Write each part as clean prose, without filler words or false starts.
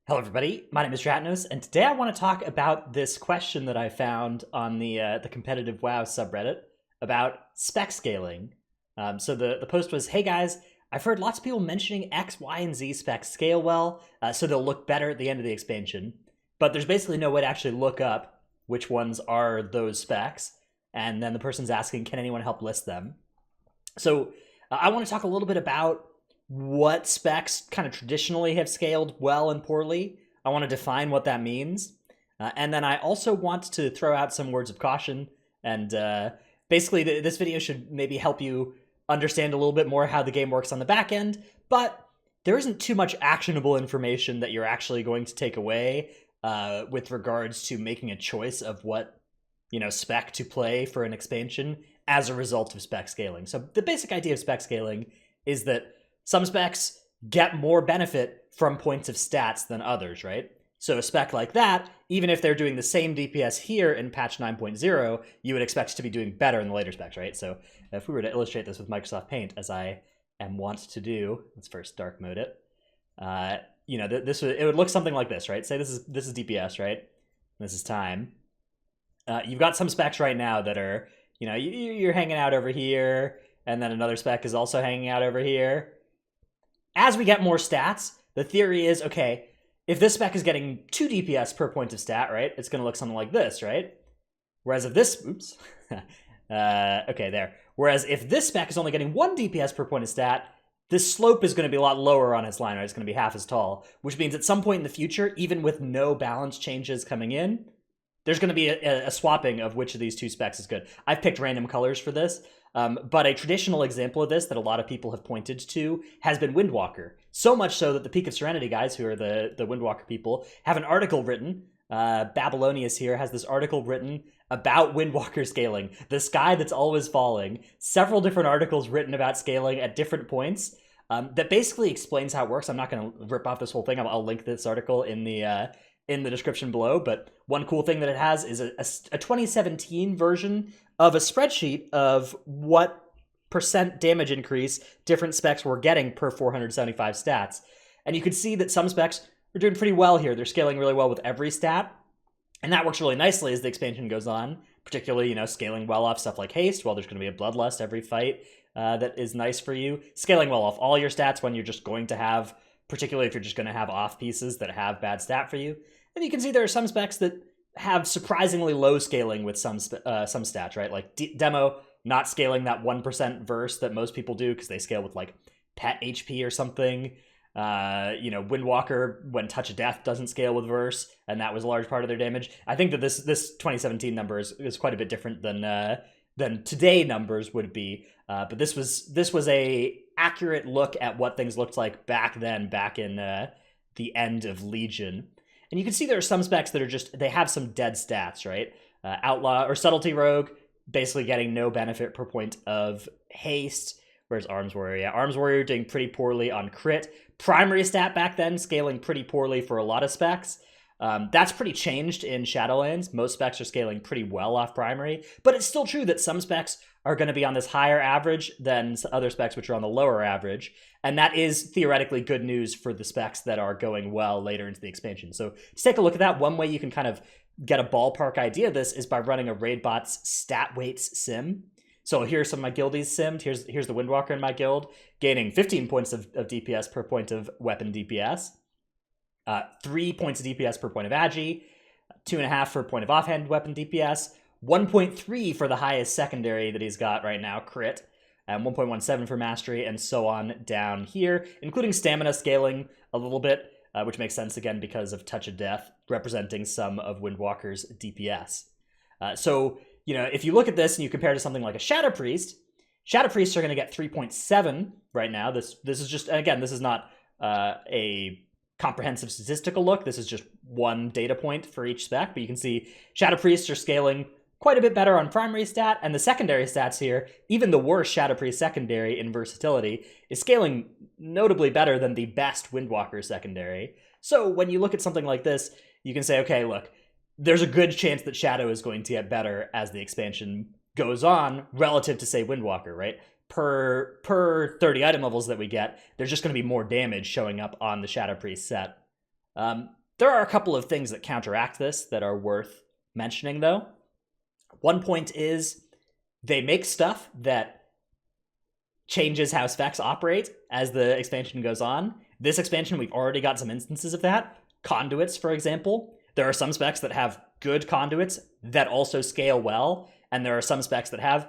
Hello, everybody. My name is Dratnos, and today I want to talk about this question that I found on the competitive WoW subreddit about spec scaling. So the post was, "Hey guys, I've heard lots of people mentioning X, Y, and Z specs scale well, so they'll look better at the end of the expansion. But there's basically no way to actually look up which ones are those specs." And then the person's asking, "Can anyone help list them?" So I want to talk a little bit about what specs kind of traditionally have scaled well and poorly. I want to define what that means. And then I also want to throw out some words of caution. And basically, this video should maybe help you understand a little bit more how the game works on the back end. But there isn't too much actionable information that you're actually going to take away with regards to making a choice of what spec to play for an expansion as a result of spec scaling. So the basic idea of spec scaling is that some specs get more benefit from points of stats than others, right? So a spec like that, even if they're doing the same DPS here in patch 9.0, you would expect to be doing better in the later specs, right? So if we were to illustrate this with Microsoft Paint, as I am wont to do, let's first dark mode it. It would look something like this, right? Say this is DPS, right? This is time. You've got some specs right now that are, you're hanging out over here, and then another spec is also hanging out over here. As we get more stats, the theory is, okay, if this spec is getting 2 DPS per point of stat, right, it's going to look something like this, right? Whereas if this, okay, there. Whereas if this spec is only getting 1 DPS per point of stat, this slope is going to be a lot lower on its line, right? It's going to be half as tall, which means at some point in the future, even with no balance changes coming in, there's going to be a swapping of which of these two specs is good. I've picked random colors for this, but a traditional example of this that a lot of people have pointed to has been Windwalker. So much so that the Peak of Serenity guys, who are the Windwalker people, have an article written. Babylonius here has this article written about Windwalker scaling. The sky that's always falling. Several different articles written about scaling at different points. That basically explains how it works. I'm not going to rip off this whole thing. I'll link this article in the description below, but one cool thing that it has is a 2017 version of a spreadsheet of what percent damage increase different specs were getting per 475 stats. And you can see that some specs are doing pretty well here. They're scaling really well with every stat, and that works really nicely as the expansion goes on, particularly, scaling well off stuff like haste. Well, there's going to be a bloodlust every fight that is nice for you. Scaling well off all your stats when you're just going to have, particularly if you're just going to have off pieces that have bad stat for you. And you can see there are some specs that have surprisingly low scaling with some stats, right? Like Demo not scaling that 1% verse that most people do because they scale with like pet HP or something. Windwalker, when Touch of Death doesn't scale with verse, and that was a large part of their damage. I think that this 2017 number is quite a bit different than today numbers would be. But this was a accurate look at what things looked like back then, back in the end of Legion. And you can see there are some specs that are they have some dead stats, right? Outlaw or Subtlety Rogue, basically getting no benefit per point of haste. Whereas Arms Warrior? Yeah, Arms Warrior doing pretty poorly on crit. Primary stat back then, scaling pretty poorly for a lot of specs. That's pretty changed in Shadowlands. Most specs are scaling pretty well off primary, but it's still true that some specs are going to be on this higher average than other specs which are on the lower average, and that is theoretically good news for the specs that are going well later into the expansion. So to take a look at that, one way you can kind of get a ballpark idea of this is by running a Raidbot's stat weights sim. So here's some of my guildies simmed. Here's the Windwalker in my guild, gaining 15 points of DPS per point of weapon DPS. 3 points of DPS per point of Agi, 2.5 for a point of offhand weapon DPS, 1.3 for the highest secondary that he's got right now, crit, and 1.17 for mastery, and so on down here, including stamina scaling a little bit, which makes sense again because of Touch of Death representing some of Windwalker's DPS. If you look at this and you compare to something like a Shadow Priest, Shadow Priests are going to get 3.7 right now. This is just, again, this is not a comprehensive statistical look. This is just one data point for each spec, but you can see Shadow Priests are scaling quite a bit better on primary stat, and the secondary stats here, even the worst Shadow Priest secondary in versatility, is scaling notably better than the best Windwalker secondary. So when you look at something like this, you can say, okay, look, there's a good chance that Shadow is going to get better as the expansion goes on relative to, say, Windwalker, right? Per 30 item levels that we get, there's just going to be more damage showing up on the Shadow Priest set There are a couple of things that counteract this that are worth mentioning, though. One point is they make stuff that changes how specs operate as the expansion goes on. This expansion, we've already got some instances of that. Conduits, for example. There are some specs that have good conduits that also scale well, and there are some specs that have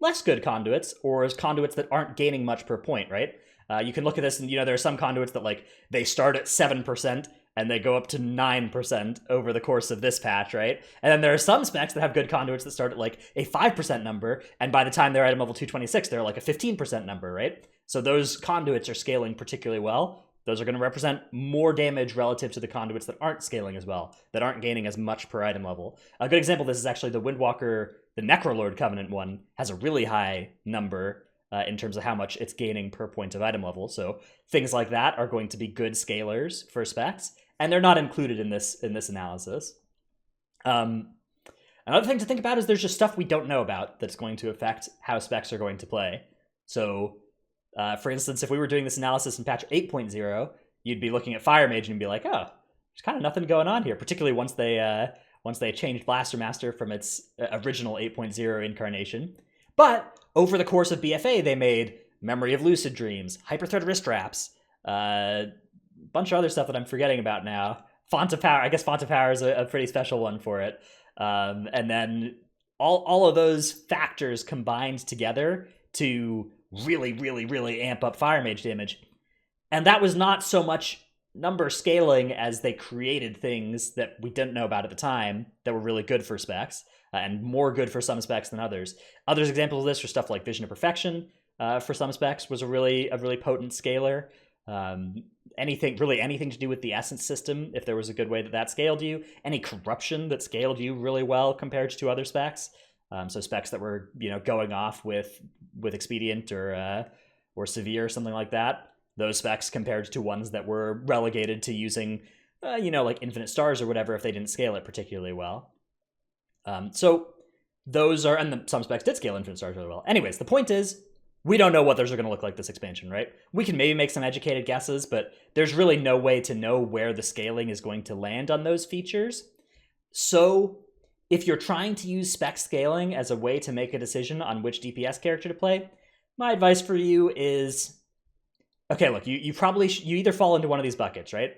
less good conduits, or conduits that aren't gaining much per point, right? You can look at this and, there are some conduits that, like, they start at 7% and they go up to 9% over the course of this patch, right? And then there are some specs that have good conduits that start at, like, a 5% number, and by the time they're item level 226, they're like a 15% number, right? So those conduits are scaling particularly well. Those are going to represent more damage relative to the conduits that aren't scaling as well, that aren't gaining as much per item level. A good example of this is actually the Windwalker, the Necrolord Covenant one, has a really high number in terms of how much it's gaining per point of item level. So things like that are going to be good scalers for specs, and they're not included in this analysis. Another thing to think about is there's just stuff we don't know about that's going to affect how specs are going to play. So, for instance, if we were doing this analysis in patch 8.0, you'd be looking at Fire Mage and be like, oh, there's kind of nothing going on here, particularly once they changed Blaster Master from its original 8.0 incarnation. But over the course of BFA, they made Memory of Lucid Dreams, Hyperthread Wrist Wraps, a bunch of other stuff that I'm forgetting about now. Font of Power, I guess Font of Power is a pretty special one for it. And then all of those factors combined together to really, really, really amp up Fire Mage damage. And that was not so much number scaling as they created things that we didn't know about at the time that were really good for specs, and more good for some specs than others. Others examples of this are stuff like Vision of Perfection for some specs was a really potent scaler. Anything to do with the Essence system, if there was a good way that scaled you. Any Corruption that scaled you really well compared to other specs. So specs that were going off with Expedient or Severe or something like that. Those specs compared to ones that were relegated to using like Infinite Stars or whatever if they didn't scale it particularly well. So those are, and some specs did scale Infinite Stars really well. Anyways, the point is, we don't know what those are going to look like this expansion, right? We can maybe make some educated guesses, but there's really no way to know where the scaling is going to land on those features. So if you're trying to use spec scaling as a way to make a decision on which DPS character to play, my advice for you is, okay, look, you either fall into one of these buckets, right?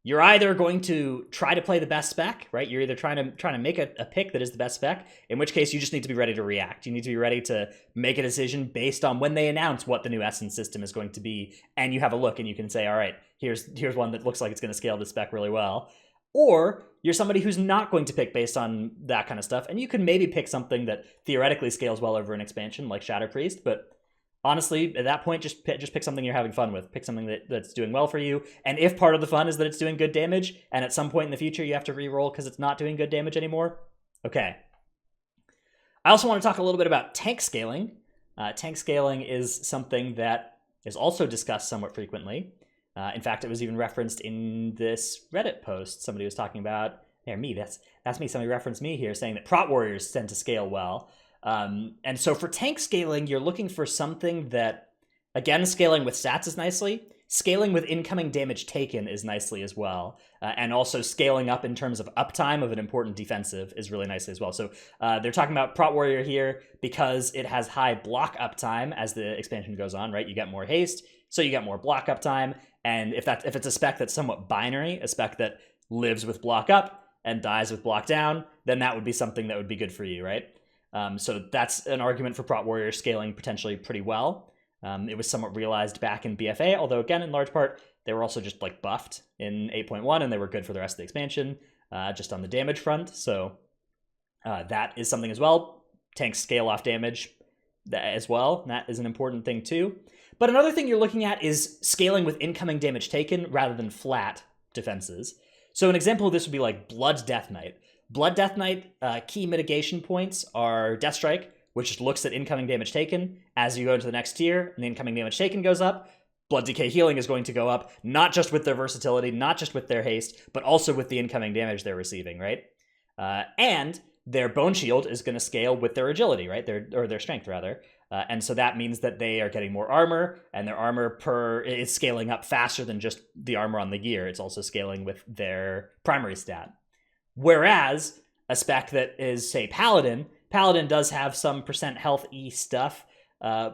You're either going to try to play the best spec, right? You're either trying to make a pick that is the best spec, in which case you just need to be ready to react. You need to be ready to make a decision based on when they announce what the new Essence system is going to be, and you have a look and you can say, all right, here's one that looks like it's going to scale this spec really well. Or you're somebody who's not going to pick based on that kind of stuff, and you can maybe pick something that theoretically scales well over an expansion like Shadow Priest, but honestly, at that point, just pick something you're having fun with. Pick something that's doing well for you. And if part of the fun is that it's doing good damage, and at some point in the future you have to re-roll because it's not doing good damage anymore, okay. I also want to talk a little bit about tank scaling. Tank scaling is something that is also discussed somewhat frequently. In fact, it was even referenced in this Reddit post. Somebody was talking about, that's me. Somebody referenced me here saying that Prot Warriors tend to scale well. And so for tank scaling, you're looking for something that, again, scaling with stats is nicely, scaling with incoming damage taken is nicely as well, and also scaling up in terms of uptime of an important defensive is really nicely as well. So they're talking about Prot Warrior here because it has high block uptime as the expansion goes on, right? You get more haste, so you get more block uptime, and if it's a spec that's somewhat binary, a spec that lives with block up and dies with block down, then that would be something that would be good for you, right? So that's an argument for Prot Warrior scaling potentially pretty well. It was somewhat realized back in BFA, although again, in large part, they were also just like buffed in 8.1 and they were good for the rest of the expansion, just on the damage front. So that is something as well. Tanks scale off damage as well. That is an important thing too. But another thing you're looking at is scaling with incoming damage taken rather than flat defenses. So an example of this would be like Blood Death Knight. Blood Death Knight key mitigation points are Death Strike, which just looks at incoming damage taken. As you go into the next tier and the incoming damage taken goes up, Blood Decay Healing is going to go up, not just with their versatility, not just with their haste, but also with the incoming damage they're receiving, right? And their Bone Shield is going to scale with their agility, right? Their strength, rather. And so that means that they are getting more armor, and their armor per is scaling up faster than just the armor on the gear. It's also scaling with their primary stat. Whereas a spec that is, say, Paladin does have some percent health E stuff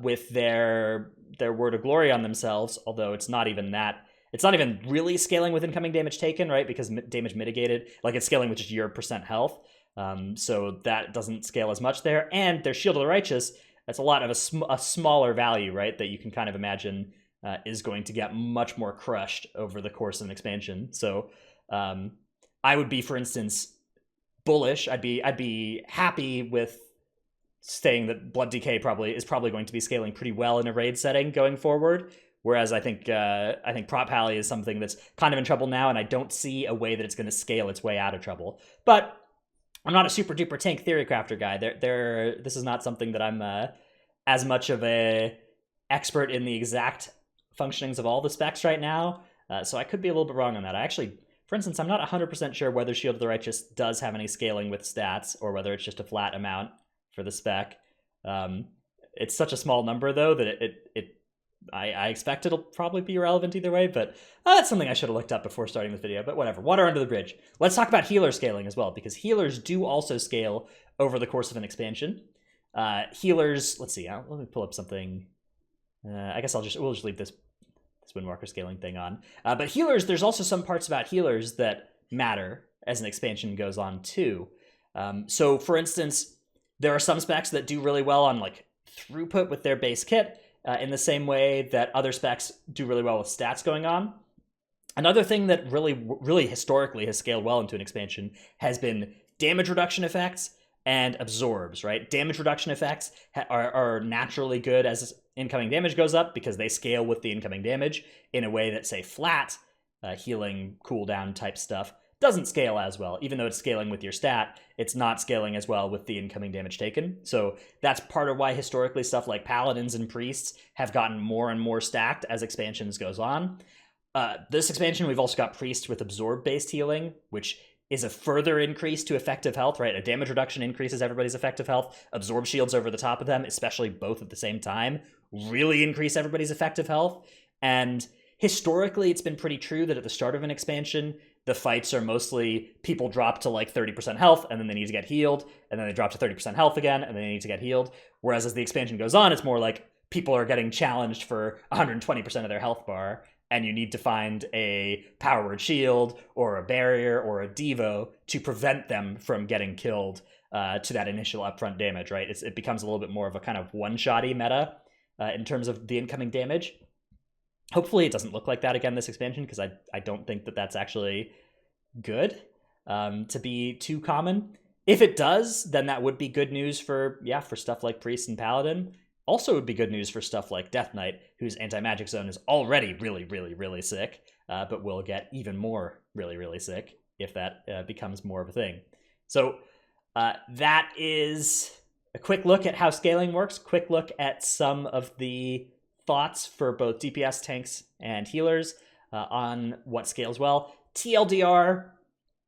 with their Word of Glory on themselves, although it's not even that. It's not even really scaling with incoming damage taken, right? Because damage mitigated, like it's scaling with just your percent health. So that doesn't scale as much there. And their Shield of the Righteous, that's a lot of a smaller value, right? That you can kind of imagine is going to get much more crushed over the course of an expansion. So I would be, for instance, bullish. I'd be happy with saying that Blood Decay is probably going to be scaling pretty well in a raid setting going forward. Whereas I think Prop Pally is something that's kind of in trouble now, and I don't see a way that it's going to scale its way out of trouble. But I'm not a super duper tank theory crafter guy. This is not something that I'm as much of a expert in the exact functionings of all the specs right now. So I could be a little bit wrong on that. I actually, for instance, I'm not 100% sure whether Shield of the Righteous does have any scaling with stats or whether it's just a flat amount for the spec. It's such a small number though that I expect it'll probably be irrelevant either way, but that's something I should have looked up before starting this video, but whatever. Water under the bridge. Let's talk about healer scaling as well, because healers do also scale over the course of an expansion. Healers, let's see, let me pull up something. I guess we'll just leave this Windwalker scaling thing on. But healers, there's also some parts about healers that matter as an expansion goes on too. So for instance, there are some specs that do really well on like throughput with their base kit, in the same way that other specs do really well with stats going on. Another thing that really historically has scaled well into an expansion has been damage reduction effects and absorbs, right? Damage reduction effects are naturally good as incoming damage goes up because they scale with the incoming damage in a way that, say, flat healing cooldown type stuff doesn't scale as well. Even though it's scaling with your stat, it's not scaling as well with the incoming damage taken. So that's part of why historically stuff like Paladins and Priests have gotten more and more stacked as expansions goes on. This expansion, we've also got Priest with Absorb-based healing, which is a further increase to effective health, right? A damage reduction increases everybody's effective health. Absorb shields over the top of them, especially both at the same time, really increase everybody's effective health. And historically, it's been pretty true that at the start of an expansion, the fights are mostly people drop to like 30% health and then they need to get healed, and then they drop to 30% health again and then they need to get healed. Whereas as the expansion goes on, it's more like people are getting challenged for 120% of their health bar, and you need to find a power word shield or a barrier or a devo to prevent them from getting killed to that initial upfront damage, right? It becomes a little bit more of a kind of one-shotty meta in terms of the incoming damage. Hopefully it doesn't look like that again this expansion, because I don't think that that's actually good to be too common. If it does, then that would be good news for stuff like Priest and Paladin. Also would be good news for stuff like Death Knight, whose anti-magic zone is already really, really, really sick, but will get even more really, really sick if that becomes more of a thing. So that is a quick look at how scaling works, quick look at some of the thoughts for both DPS, tanks, and healers on what scales well. TLDR,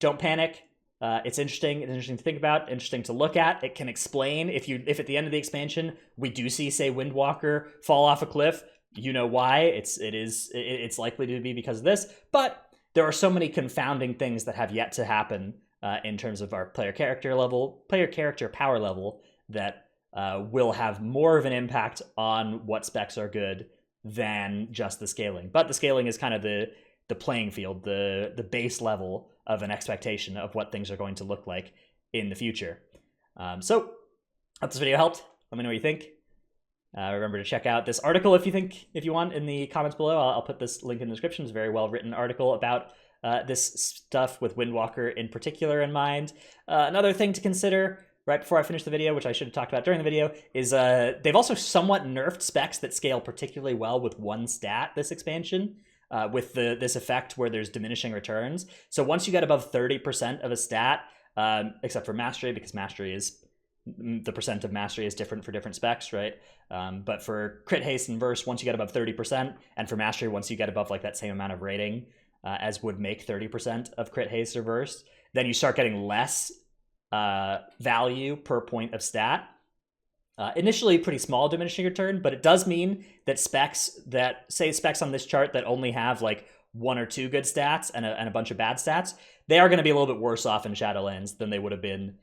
don't panic. It's interesting. It's interesting to think about, interesting to look at. It can explain if at the end of the expansion we do see, say, Windwalker fall off a cliff, you know why. It's likely to be because of this. But there are so many confounding things that have yet to happen in terms of our player character power level that will have more of an impact on what specs are good than just the scaling. But the scaling is kind of the playing field, the base level of an expectation of what things are going to look like in the future. So, hope this video helped. Let me know what you think. Remember to check out this article if you want in the comments below. I'll put this link in the description. It's a very well written article about this stuff with Windwalker in particular in mind. Another thing to consider right before I finish the video, which I should have talked about during the video, is they've also somewhat nerfed specs that scale particularly well with one stat this expansion, with this effect where there's diminishing returns. So once you get above 30% of a stat, except for mastery, because the percent of mastery is different for different specs, right? But for crit haste and verse, once you get above 30%, and for mastery, once you get above like that same amount of rating as would make 30% of crit haste or verse, then you start getting less value per point of stat. Initially pretty small diminishing return, but it does mean that specs on this chart that only have like one or two good stats and a bunch of bad stats, they are going to be a little bit worse off in Shadowlands than they would have been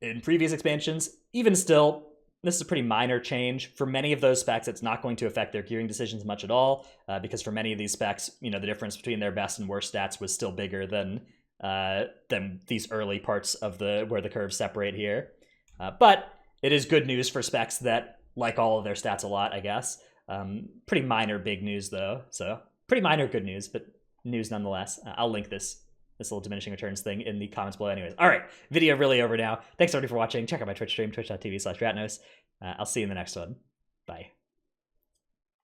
in previous expansions. Even still, this is a pretty minor change. For many of those specs, it's not going to affect their gearing decisions much at all, because for many of these specs, the difference between their best and worst stats was still bigger than these early parts of where the curves separate here. But it is good news for specs that like all of their stats a lot, I guess. Pretty minor big news, though. So pretty minor good news, but news nonetheless. I'll link this little diminishing returns thing in the comments below anyways. All right, video really over now. Thanks everybody for watching. Check out my Twitch stream, twitch.tv/Ratnos. I'll see you in the next one. Bye.